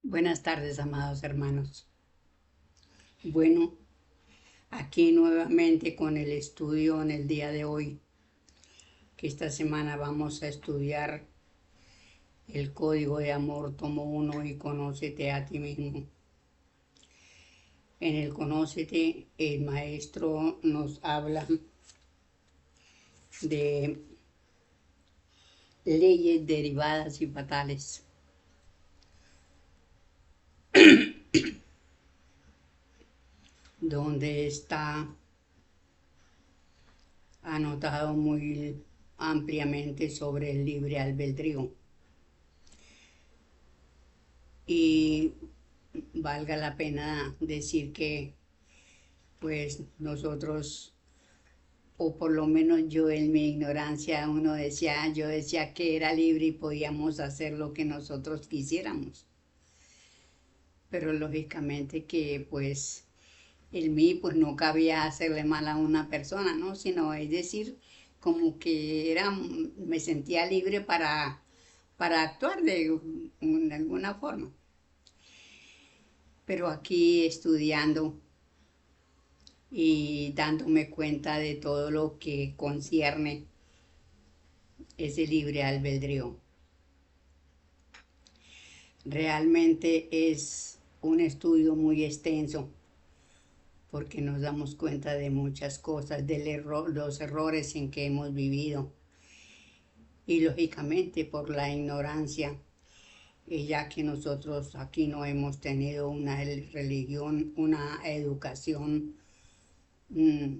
Buenas tardes, amados hermanos. Bueno, aquí nuevamente con el estudio en el día de hoy, que esta semana vamos a estudiar el Código de Amor, tomo 1 y Conócete a ti mismo. En el Conócete, el maestro nos habla de leyes derivadas y fatales, donde está anotado muy ampliamente sobre el libre albedrío. Y valga la pena decir que pues nosotros, o por lo menos yo en mi ignorancia, yo decía que era libre y podíamos hacer lo que nosotros quisiéramos. Pero lógicamente que pues en mí pues no cabía hacerle mal a una persona, ¿no? Sino es decir, como que me sentía libre para actuar de alguna forma. Pero aquí estudiando y dándome cuenta de todo lo que concierne ese libre albedrío. Realmente es un estudio muy extenso porque nos damos cuenta de muchas cosas, los errores en que hemos vivido y lógicamente por la ignorancia, ya que nosotros aquí no hemos tenido una religión, una educación, mm,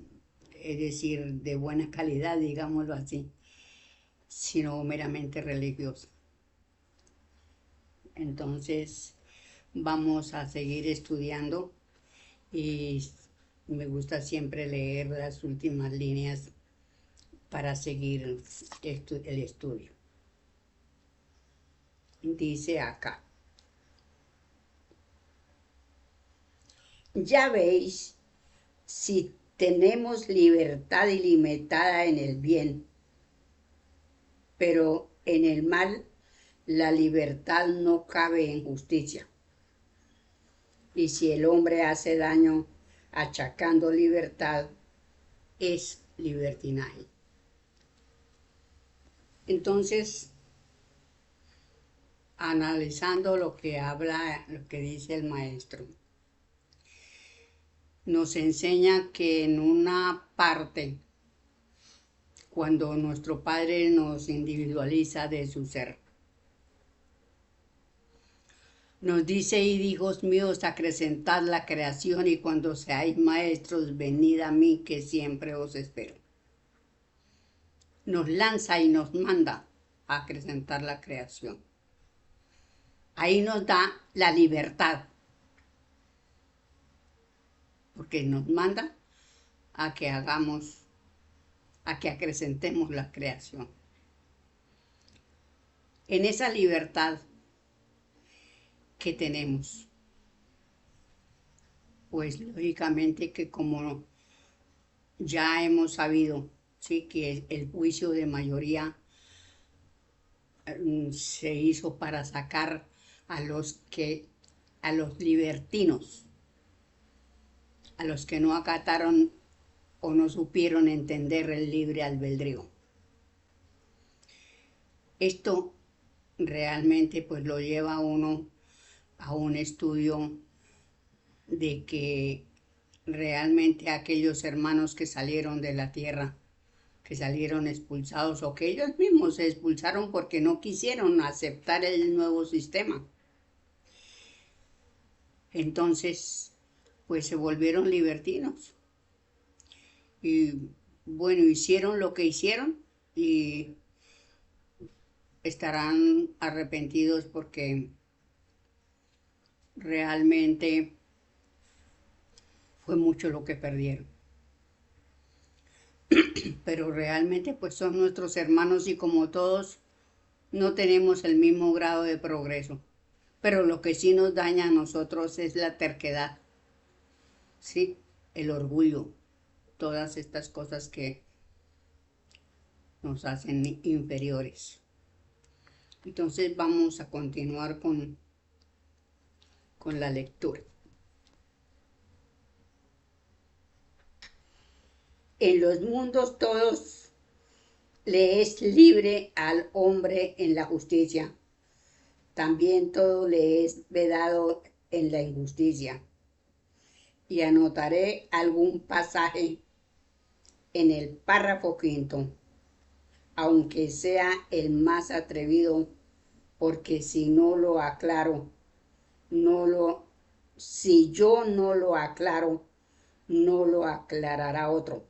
es decir, de buena calidad, digámoslo así, sino meramente religiosa. Entonces vamos a seguir estudiando y me gusta siempre leer las últimas líneas para seguir el estudio. Dice acá, ya veis, si tenemos libertad ilimitada en el bien, pero en el mal la libertad no cabe en justicia. Y si el hombre hace daño achacando libertad, es libertinaje. Entonces, analizando lo que habla, lo que dice el maestro, nos enseña que en una parte, cuando nuestro Padre nos individualiza de su ser, nos dice, hijos míos, acrecentad la creación y cuando seáis maestros, venid a mí que siempre os espero. Nos lanza y nos manda a acrecentar la creación. Ahí nos da la libertad, porque nos manda a que a que acrecentemos la creación. En esa libertad que tenemos, pues lógicamente que como ya hemos sabido, sí, que el juicio de mayoría se hizo para sacar a a los libertinos, a los que no acataron o no supieron entender el libre albedrío. Esto realmente pues lo lleva a uno a un estudio de que realmente aquellos hermanos que salieron de la tierra, que salieron expulsados o que ellos mismos se expulsaron porque no quisieron aceptar el nuevo sistema. Entonces, pues se volvieron libertinos y bueno, hicieron lo que hicieron y estarán arrepentidos porque realmente fue mucho lo que perdieron. Pero realmente pues son nuestros hermanos y como todos no tenemos el mismo grado de progreso. Pero lo que sí nos daña a nosotros es la terquedad, ¿sí? El orgullo, todas estas cosas que nos hacen inferiores. Entonces vamos a continuar con con la lectura. En los mundos todos le es libre al hombre en la justicia, también todo le es vedado en la injusticia. Y anotaré algún pasaje en el párrafo quinto, aunque sea el más atrevido, porque si no lo aclaro, si yo no lo aclaro, no lo aclarará otro.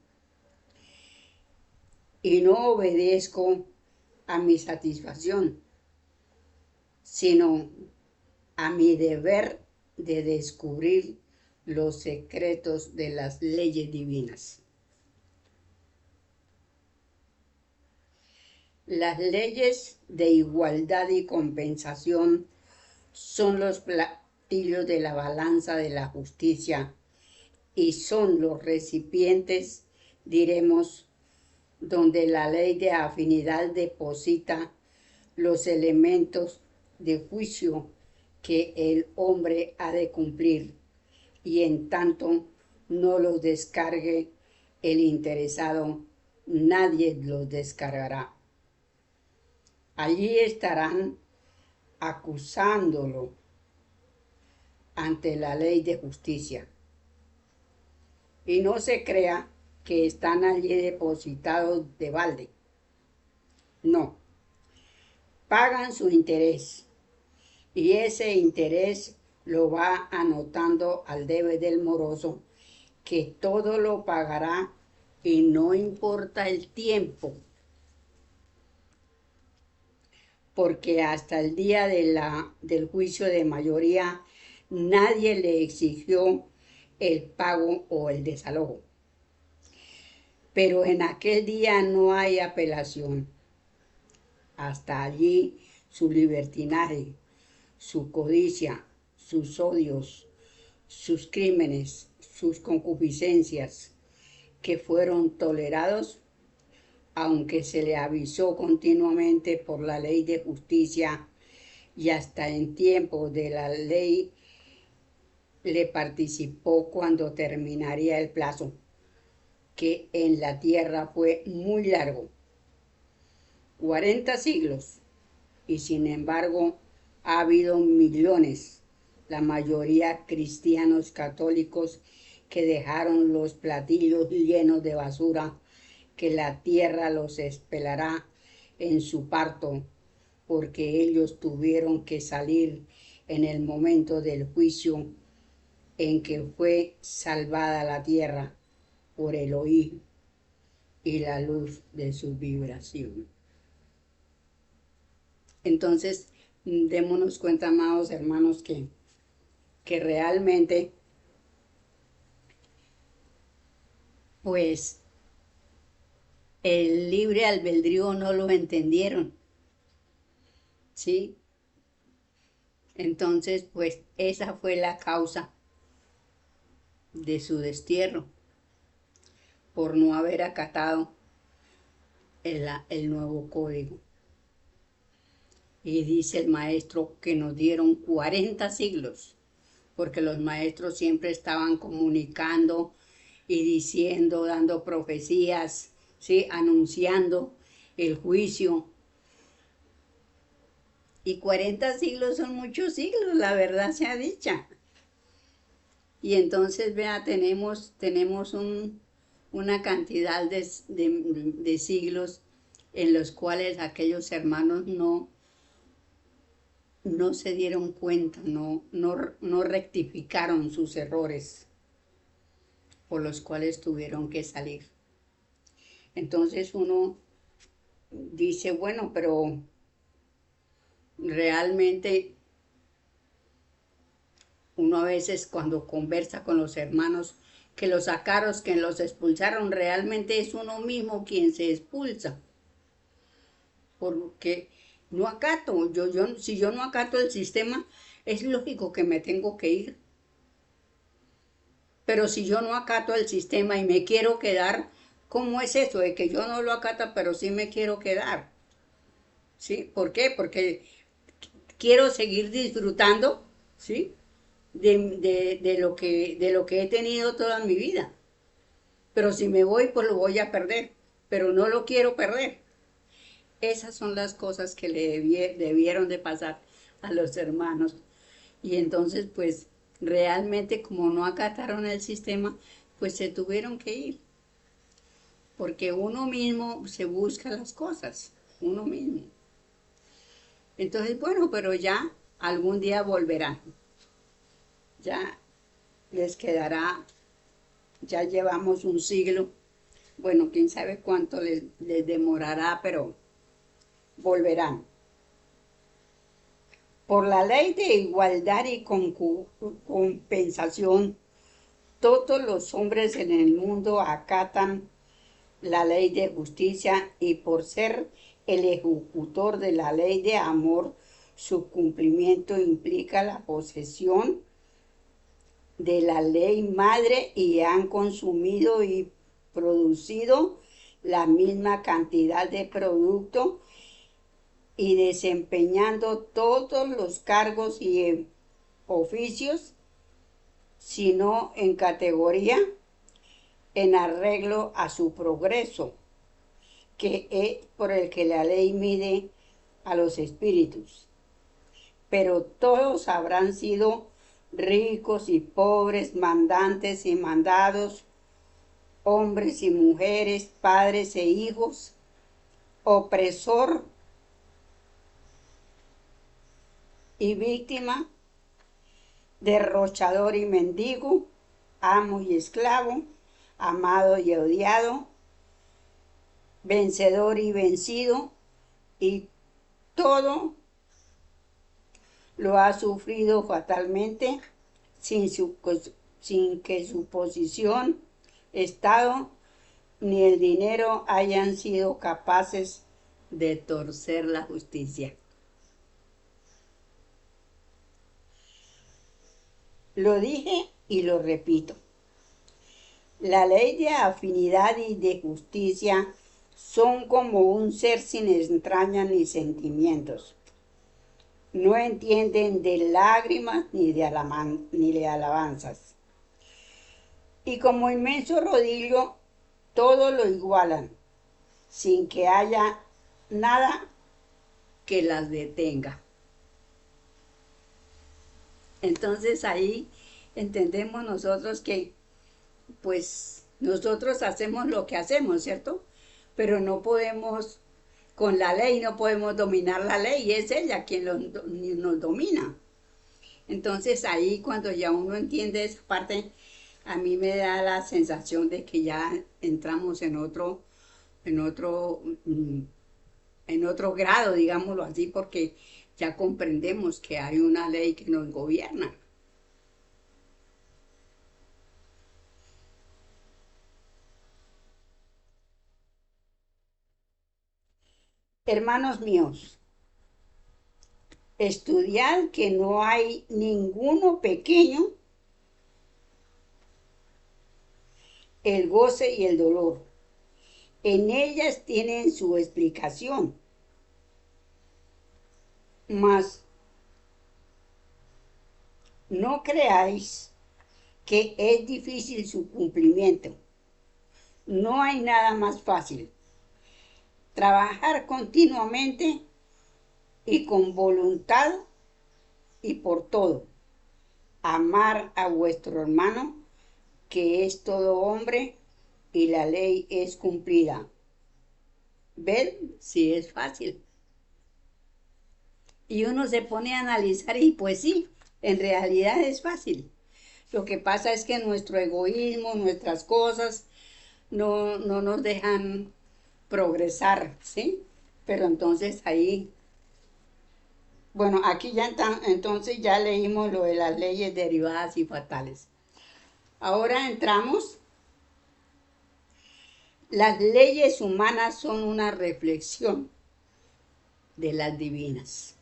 Y no obedezco a mi satisfacción, sino a mi deber de descubrir los secretos de las leyes divinas. Las leyes de igualdad y compensación son los platillos de la balanza de la justicia y son los recipientes, diremos, donde la ley de afinidad deposita los elementos de juicio que el hombre ha de cumplir, y en tanto no los descargue el interesado, nadie los descargará. Allí estarán acusándolo ante la ley de justicia. Y no se crea que están allí depositados de balde. No, pagan su interés y ese interés lo va anotando al debe del moroso, que todo lo pagará y no importa el tiempo, porque hasta el día del juicio de mayoría nadie le exigió el pago o el desalojo. Pero en aquel día no hay apelación. Hasta allí su libertinaje, su codicia, sus odios, sus crímenes, sus concupiscencias, que fueron tolerados, aunque se le avisó continuamente por la ley de justicia, y hasta en tiempo de la ley le participó cuando terminaría el plazo, que en la tierra fue muy largo, 40 siglos, y sin embargo ha habido millones, la mayoría cristianos católicos, que dejaron los platillos llenos de basura, que la tierra los espelará en su parto, porque ellos tuvieron que salir en el momento del juicio en que fue salvada la tierra por el oír y la luz de su vibración. Entonces, démonos cuenta, amados hermanos, que realmente, pues, el libre albedrío no lo entendieron, ¿sí? Entonces, pues, esa fue la causa de su destierro, por no haber acatado el nuevo código. Y dice el maestro que nos dieron 40 siglos, porque los maestros siempre estaban comunicando y diciendo, dando profecías, ¿sí? Anunciando el juicio. Y 40 siglos son muchos siglos, la verdad sea dicha. Y entonces, vea, tenemos una cantidad de siglos en los cuales aquellos hermanos no se dieron cuenta, no rectificaron sus errores por los cuales tuvieron que salir. Entonces uno dice, bueno, pero realmente uno a veces cuando conversa con los hermanos que los sacaron, que los expulsaron, realmente es uno mismo quien se expulsa. Porque no acato, si yo no acato el sistema, es lógico que me tengo que ir. Pero si yo no acato el sistema y me quiero quedar, ¿cómo es eso de que yo no lo acato, pero sí me quiero quedar? ¿Sí? ¿Por qué? Porque quiero seguir disfrutando, ¿sí? de lo que he tenido toda mi vida. Pero si me voy, pues lo voy a perder, pero no lo quiero perder. Esas son las cosas que le debieron de pasar a los hermanos. Y entonces, pues, realmente como no acataron el sistema, pues se tuvieron que ir. Porque uno mismo se busca las cosas, uno mismo. Entonces, bueno, pero ya algún día volverán. Ya les quedará, ya llevamos un siglo. Bueno, quién sabe cuánto les demorará, pero volverán. Por la ley de igualdad y compensación, todos los hombres en el mundo acatan la ley de justicia y por ser el ejecutor de la ley de amor, su cumplimiento implica la posesión de la ley madre y han consumido y producido la misma cantidad de producto y desempeñando todos los cargos y oficios, sino en categoría, en arreglo a su progreso, que es por el que la ley mide a los espíritus. Pero todos habrán sido ricos y pobres, mandantes y mandados, hombres y mujeres, padres e hijos, opresor y víctima, derrochador y mendigo, amo y esclavo, amado y odiado, vencedor y vencido, y todo lo ha sufrido fatalmente sin, sin que su posición, estado ni el dinero hayan sido capaces de torcer la justicia. Lo dije y lo repito. La ley de afinidad y de justicia son como un ser sin entrañas ni sentimientos. No entienden de lágrimas ni de alabanzas. Y como inmenso rodillo, todo lo igualan, sin que haya nada que las detenga. Entonces ahí entendemos nosotros que pues nosotros hacemos lo que hacemos, ¿cierto? Pero no podemos, con la ley no podemos dominar la ley, es ella quien nos domina. Entonces ahí cuando ya uno entiende esa parte, a mí me da la sensación de que ya entramos en otro, mm, en otro grado, digámoslo así, porque ya comprendemos que hay una ley que nos gobierna. Hermanos míos, estudiad que no hay ninguno pequeño, el goce y el dolor. En ellas tienen su explicación, mas no creáis que es difícil su cumplimiento. No hay nada más fácil. Trabajar continuamente y con voluntad y por todo. Amar a vuestro hermano, que es todo hombre, y la ley es cumplida. ¿Ven? Sí es fácil. Y uno se pone a analizar y pues sí, en realidad es fácil. Lo que pasa es que nuestro egoísmo, nuestras cosas, no nos dejan progresar, ¿sí? Pero entonces ahí, bueno, aquí ya entonces ya leímos lo de las leyes derivadas y fatales. Ahora entramos, las leyes humanas son una reflexión de las divinas.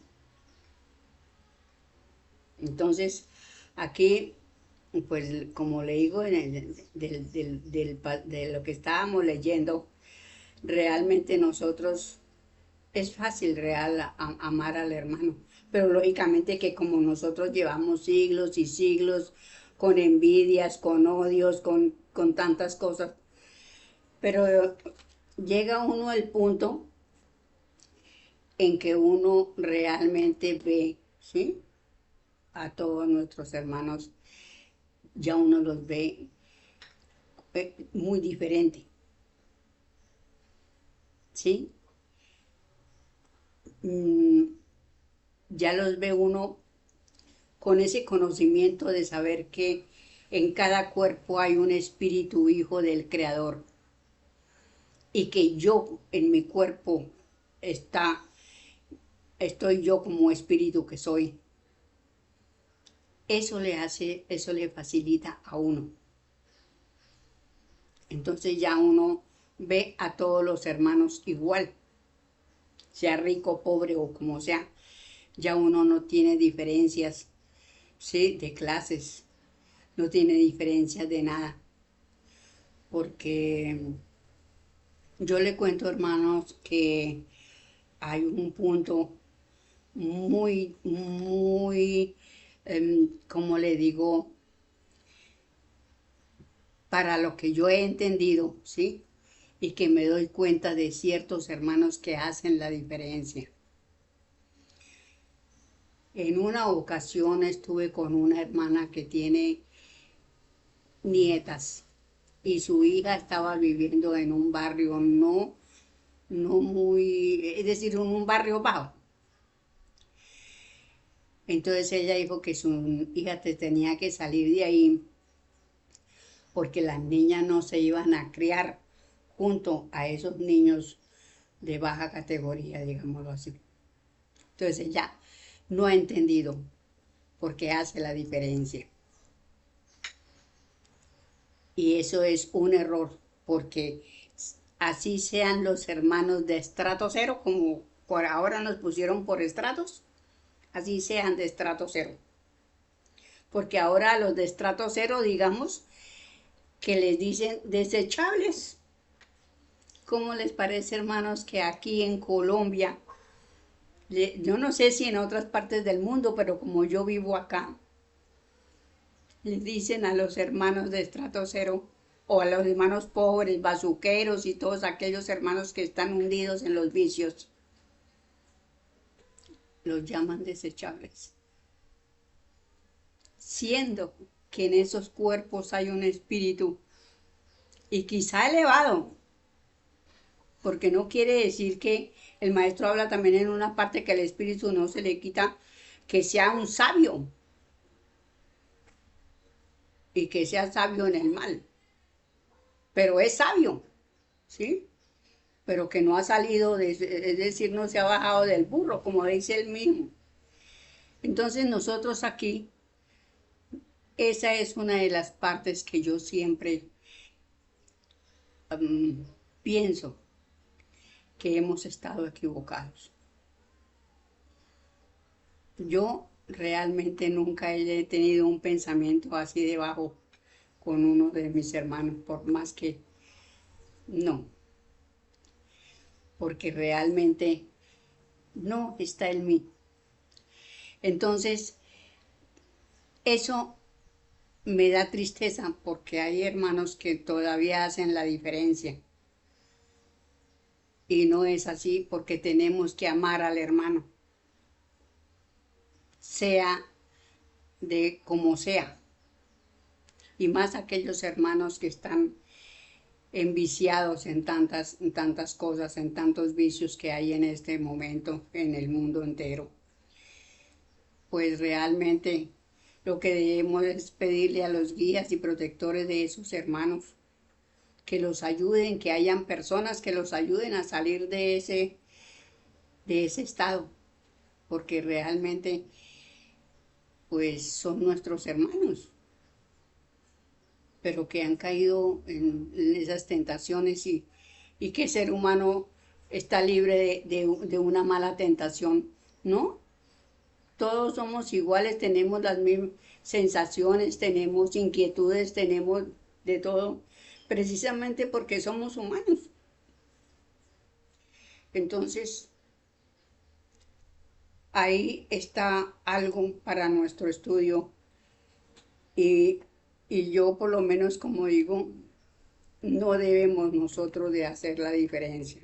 Entonces, aquí, pues como le digo, de lo que estábamos leyendo, realmente nosotros es fácil amar al hermano, pero lógicamente que como nosotros llevamos siglos y siglos con envidias, con odios, con tantas cosas, pero llega uno al punto en que uno realmente ve, ¿sí? A todos nuestros hermanos, ya uno los ve muy diferente, ¿sí? Mm, ya los ve uno con ese conocimiento de saber que en cada cuerpo hay un espíritu hijo del Creador y que yo en mi cuerpo está, estoy yo como espíritu que soy. Eso le facilita a uno. Entonces ya uno ve a todos los hermanos igual, sea rico, pobre o como sea. Ya uno no tiene diferencias, ¿sí? De clases, no tiene diferencias de nada. Porque yo le cuento, hermanos, que hay un punto muy, como le digo, para lo que yo he entendido, ¿sí? Y que me doy cuenta de ciertos hermanos que hacen la diferencia. En una ocasión estuve con una hermana que tiene nietas y su hija estaba viviendo en un barrio no muy, es decir, en un barrio bajo. Entonces ella dijo que su hija tenía que salir de ahí porque las niñas no se iban a criar junto a esos niños de baja categoría, digámoslo así. Entonces ella no ha entendido por qué hace la diferencia. Y eso es un error, porque así sean los hermanos de estrato cero, como por ahora nos pusieron por estratos, así sean de estrato cero. Porque ahora a los de estrato cero, digamos, que les dicen desechables. ¿Cómo les parece, hermanos, que aquí en Colombia, yo no sé si en otras partes del mundo, pero como yo vivo acá, les dicen a los hermanos de estrato cero o a los hermanos pobres, bazuqueros y todos aquellos hermanos que están hundidos en los vicios, los llaman desechables, siendo que en esos cuerpos hay un espíritu y quizá elevado, porque no quiere decir que el maestro habla también en una parte que el espíritu no se le quita, que sea un sabio y que sea sabio en el mal, pero es sabio, ¿sí? Pero que no ha salido, es decir, no se ha bajado del burro, como dice él mismo. Entonces nosotros aquí, esa es una de las partes que yo siempre um, pienso que hemos estado equivocados. Yo realmente nunca he tenido un pensamiento así de bajo con uno de mis hermanos, por más que no, porque realmente no está en mí. Entonces, eso me da tristeza porque hay hermanos que todavía hacen la diferencia. Y no es así porque tenemos que amar al hermano, sea de como sea. Y más aquellos hermanos que están enviciados en tantas cosas, en tantos vicios que hay en este momento en el mundo entero. Pues realmente lo que debemos es pedirle a los guías y protectores de esos hermanos que los ayuden, que hayan personas que los ayuden a salir de ese estado, porque realmente pues son nuestros hermanos, pero que han caído en esas tentaciones y que el ser humano está libre de una mala tentación, ¿no? Todos somos iguales, tenemos las mismas sensaciones, tenemos inquietudes, tenemos de todo, precisamente porque somos humanos. Entonces, ahí está algo para nuestro estudio y, y yo por lo menos como digo, no debemos nosotros de hacer la diferencia,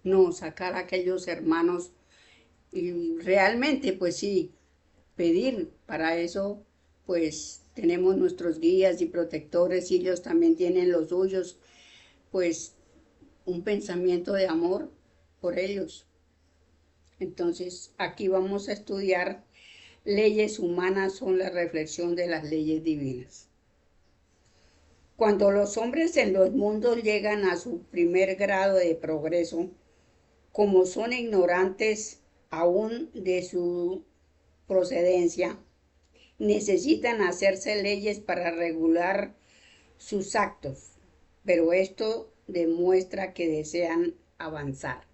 no sacar a aquellos hermanos y realmente pues sí, pedir para eso pues tenemos nuestros guías y protectores y ellos también tienen los suyos, pues un pensamiento de amor por ellos. Entonces aquí vamos a estudiar leyes humanas son la reflexión de las leyes divinas. Cuando los hombres en los mundos llegan a su primer grado de progreso, como son ignorantes aún de su procedencia, necesitan hacerse leyes para regular sus actos, pero esto demuestra que desean avanzar.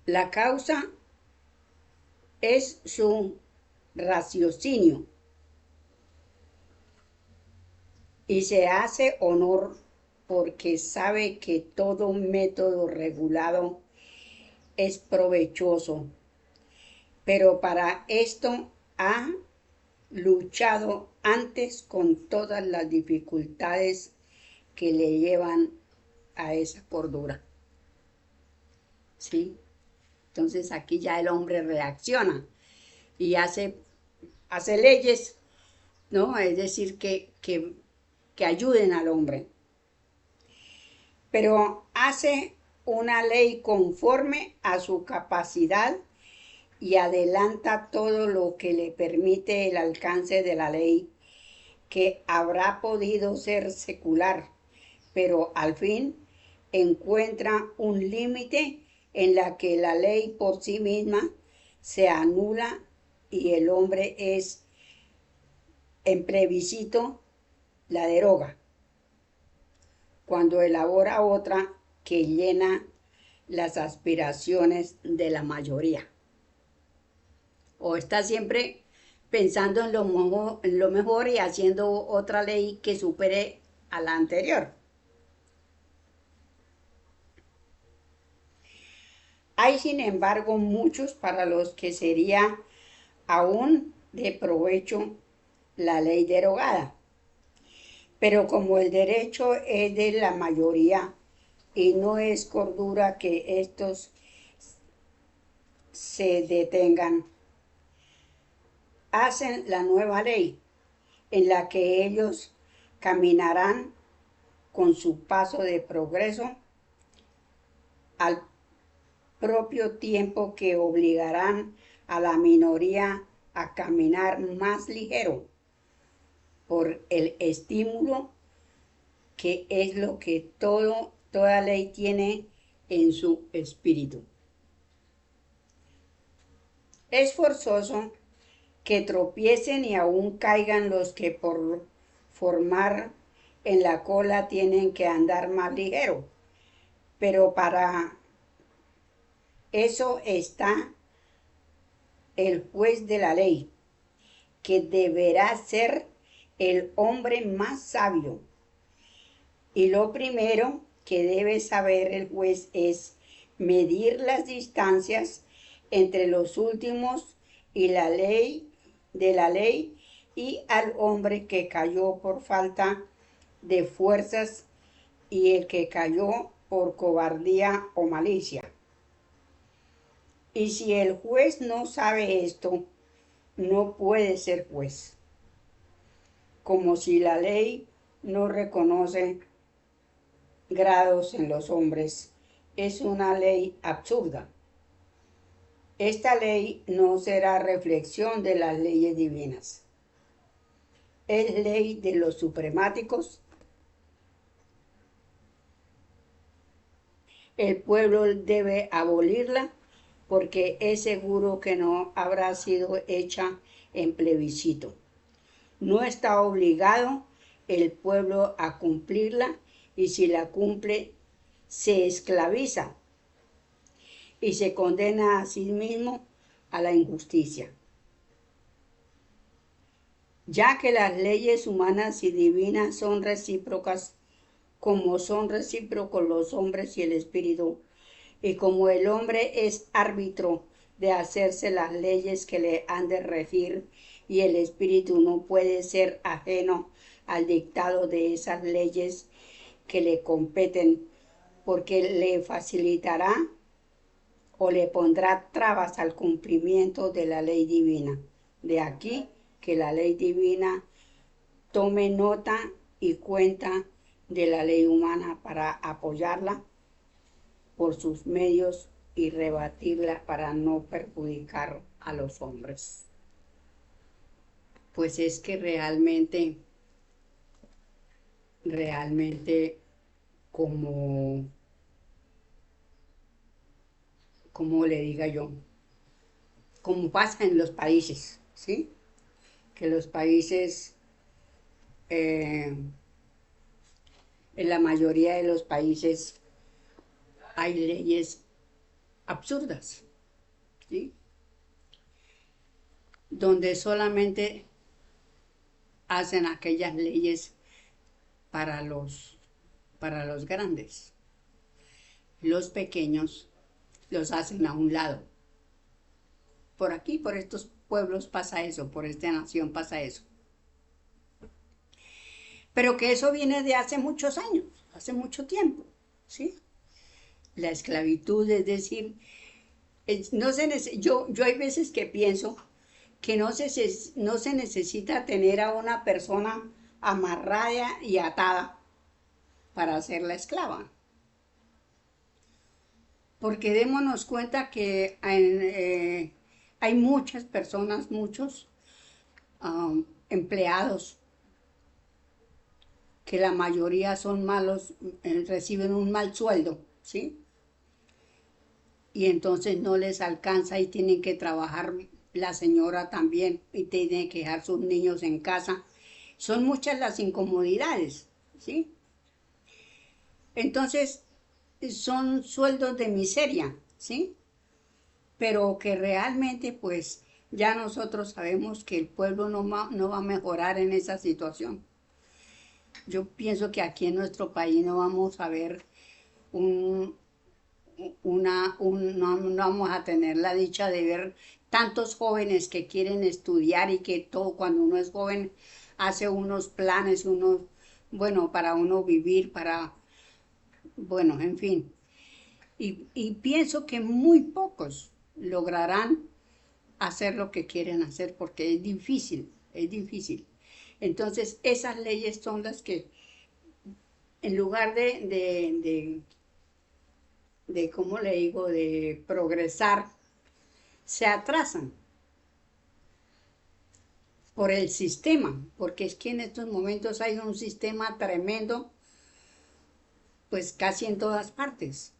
La causa es su raciocinio y se hace honor porque sabe que todo método regulado es provechoso, pero para esto ha luchado antes con todas las dificultades que le llevan a esa cordura. ¿Sí? Entonces aquí ya el hombre reacciona y hace leyes, ¿no? Es decir, que ayuden al hombre. Pero hace una ley conforme a su capacidad y adelanta todo lo que le permite el alcance de la ley, que habrá podido ser secular, pero al fin encuentra un límite en la que la ley por sí misma se anula y el hombre es en plebiscito la deroga, cuando elabora otra que llena las aspiraciones de la mayoría. O está siempre pensando en lo mejor y haciendo otra ley que supere a la anterior. Hay, sin embargo, muchos para los que sería aún de provecho la ley derogada. Pero como el derecho es de la mayoría y no es cordura que estos se detengan, hacen la nueva ley en la que ellos caminarán con su paso de progreso al propio tiempo que obligarán a la minoría a caminar más ligero por el estímulo que es lo que toda ley tiene en su espíritu. Es forzoso que tropiecen y aún caigan los que por formar en la cola tienen que andar más ligero, pero para eso está el juez de la ley, que deberá ser el hombre más sabio. Y lo primero que debe saber el juez es medir las distancias entre los últimos y la ley y al hombre que cayó por falta de fuerzas y el que cayó por cobardía o malicia. Y si el juez no sabe esto, no puede ser juez. Como si la ley no reconoce grados en los hombres, es una ley absurda. Esta ley no será reflexión de las leyes divinas. Es ley de los supremáticos. El pueblo debe abolirla porque es seguro que no habrá sido hecha en plebiscito. No está obligado el pueblo a cumplirla y si la cumple se esclaviza y se condena a sí mismo a la injusticia. Ya que las leyes humanas y divinas son recíprocas, como son recíprocos los hombres y el espíritu, Y como el hombre es árbitro de hacerse las leyes que le han de regir, y el espíritu no puede ser ajeno al dictado de esas leyes que le competen, porque le facilitará o le pondrá trabas al cumplimiento de la ley divina. De aquí que la ley divina tome nota y cuenta de la ley humana para apoyarla por sus medios y rebatirla para no perjudicar a los hombres. Pues es que realmente como, como le diga yo, como pasa en los países, ¿sí? Que los países, en la mayoría de los países hay leyes absurdas, ¿sí? Donde solamente hacen aquellas leyes para para los grandes. Los pequeños los hacen a un lado. Por aquí, por estos pueblos pasa eso, por esta nación pasa eso. Pero que eso viene de hace muchos años, hace mucho tiempo, ¿sí? La esclavitud, es decir, no se yo hay veces que pienso que no se necesita tener a una persona amarrada y atada para hacerla esclava. Porque démonos cuenta que hay muchas personas, muchos empleados, que la mayoría son malos, reciben un mal sueldo, ¿sí? Y entonces no les alcanza y tienen que trabajar la señora también y tiene que dejar sus niños en casa. Son muchas las incomodidades, ¿sí? Entonces son sueldos de miseria, ¿sí? Pero que realmente pues ya nosotros sabemos que el pueblo no va a mejorar en esa situación. Yo pienso que aquí en nuestro país no vamos a ver un, no vamos a tener la dicha de ver tantos jóvenes que quieren estudiar y que todo, cuando uno es joven, hace unos planes, bueno, para uno vivir, bueno, en fin. Y pienso que muy pocos lograrán hacer lo que quieren hacer porque es difícil, es difícil. Entonces, esas leyes son las que, en lugar ¿cómo le digo?, de progresar, se atrasan por el sistema, porque es que en estos momentos hay un sistema tremendo, pues casi en todas partes,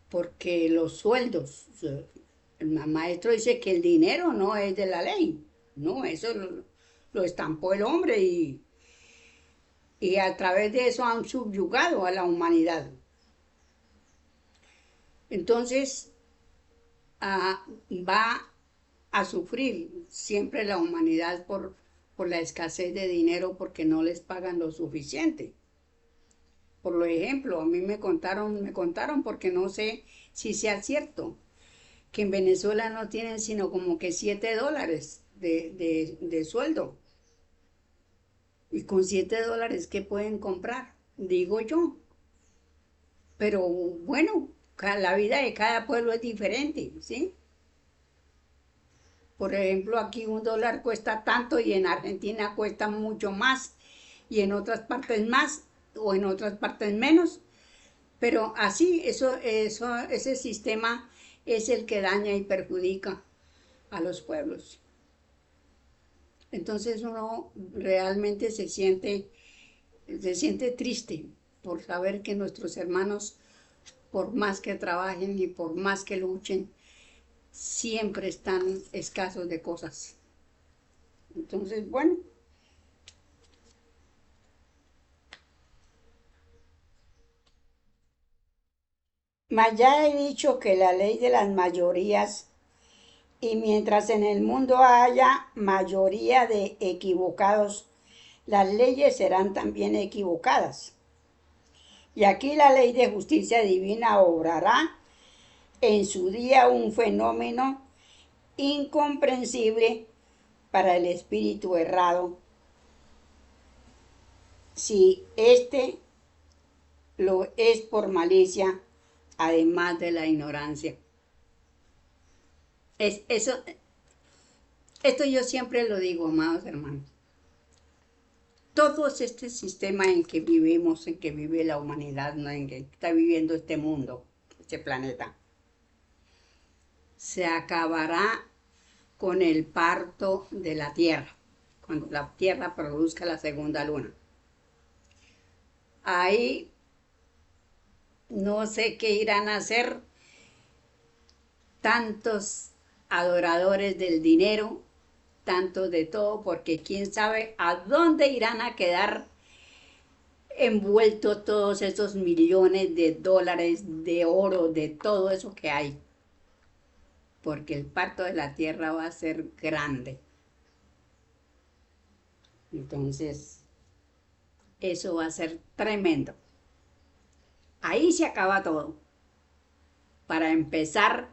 porque los sueldos, el maestro dice que el dinero no es de la ley, no, eso lo estampó el hombre y a través de eso han subyugado a la humanidad. Entonces, va a sufrir siempre la humanidad por la escasez de dinero porque no les pagan lo suficiente. Por lo ejemplo, a mí me contaron porque no sé si sea cierto, que en Venezuela no tienen sino como que $7 de sueldo. Y con $7, ¿qué pueden comprar? Digo yo. Pero bueno, la vida de cada pueblo es diferente, ¿sí? Por ejemplo, aquí $1 cuesta tanto y en Argentina cuesta mucho más y en otras partes más o en otras partes menos. Pero así, ese sistema es el que daña y perjudica a los pueblos. Entonces uno realmente se siente triste por saber que nuestros hermanos, por más que trabajen y por más que luchen, siempre están escasos de cosas. Entonces, bueno. Mas ya he dicho que la ley de las mayorías, y mientras en el mundo haya mayoría de equivocados, las leyes serán también equivocadas. Y aquí la ley de justicia divina obrará en su día un fenómeno incomprensible para el espíritu errado, si éste lo es por malicia, además de la ignorancia. Esto yo siempre lo digo, amados hermanos. Todo este sistema en que vivimos, en que vive la humanidad, ¿no? En que está viviendo este mundo, este planeta, se acabará con el parto de la Tierra, cuando la Tierra produzca la segunda luna. Ahí no sé qué irán a hacer tantos adoradores del dinero, tantos de todo, porque quién sabe a dónde irán a quedar envueltos todos esos millones de dólares, de oro, de todo eso que hay. Porque el parto de la tierra va a ser grande. Entonces, eso va a ser tremendo. Ahí se acaba todo. Para empezar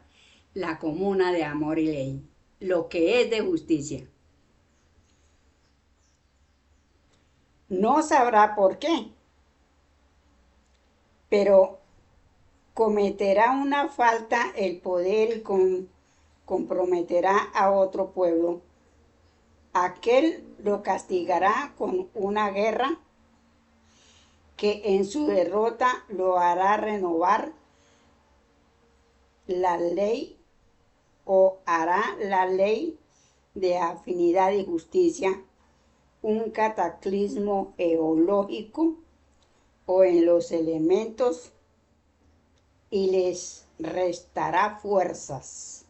la comuna de amor y ley, lo que es de justicia. no sabrá por qué, pero cometerá una falta el poder y comprometerá a otro pueblo. Aquel lo castigará con una guerra que en su derrota lo hará renovar la ley o hará la ley de afinidad y justicia un cataclismo eológico o en los elementos y les restará fuerzas.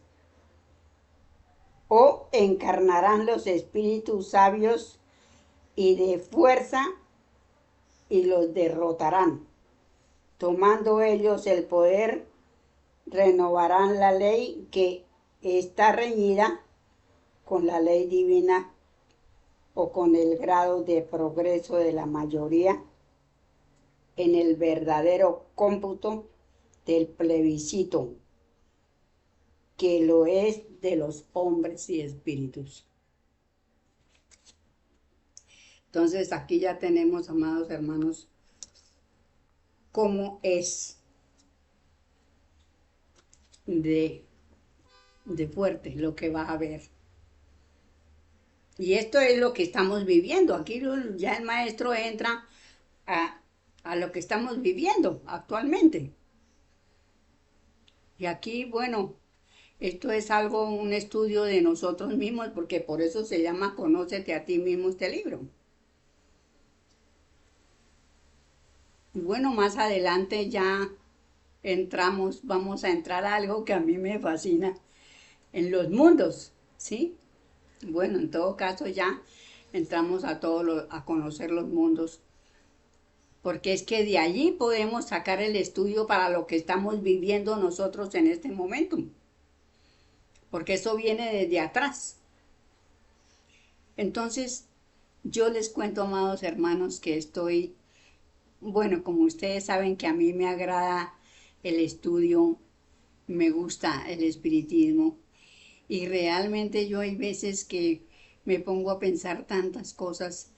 O encarnarán los espíritus sabios y de fuerza y los derrotarán. Tomando ellos el poder, renovarán la ley que está reñida con la ley divina o con el grado de progreso de la mayoría en el verdadero cómputo del plebiscito, que lo es de los hombres y espíritus. Entonces aquí ya tenemos, amados hermanos, cómo es de, de fuerte lo que va a haber. Y esto es lo que estamos viviendo. Aquí ya el maestro entra a, a lo que estamos viviendo actualmente. Y aquí, bueno, esto es algo, un estudio de nosotros mismos, porque por eso se llama Conócete a ti mismo este libro. Y bueno, más adelante ya vamos a entrar a algo que a mí me fascina, en los mundos, ¿sí? Bueno, en todo caso ya entramos a conocer los mundos, porque es que de allí podemos sacar el estudio para lo que estamos viviendo nosotros en este momento, porque eso viene desde atrás. Entonces, yo les cuento, amados hermanos, que bueno, como ustedes saben que a mí me agrada el estudio, me gusta el espiritismo, y realmente yo hay veces que me pongo a pensar tantas cosas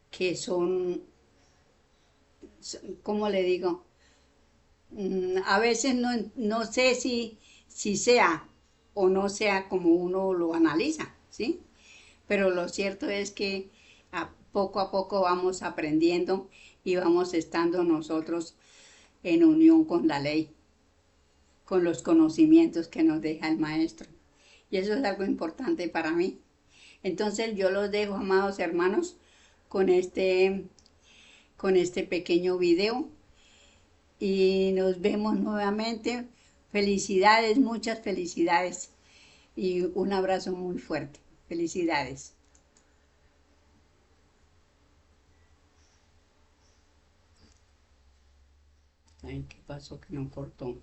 que son, ¿cómo le digo? A veces no sé si sea o no sea como uno lo analiza, ¿sí? Pero lo cierto es que a poco vamos aprendiendo y vamos estando nosotros en unión con la ley, con los conocimientos que nos deja el maestro. Y eso es algo importante para mí. Entonces yo los dejo, amados hermanos, con con este pequeño video y nos vemos nuevamente. Felicidades, muchas felicidades y un abrazo muy fuerte. Felicidades. Ay, ¿qué pasó que no cortó?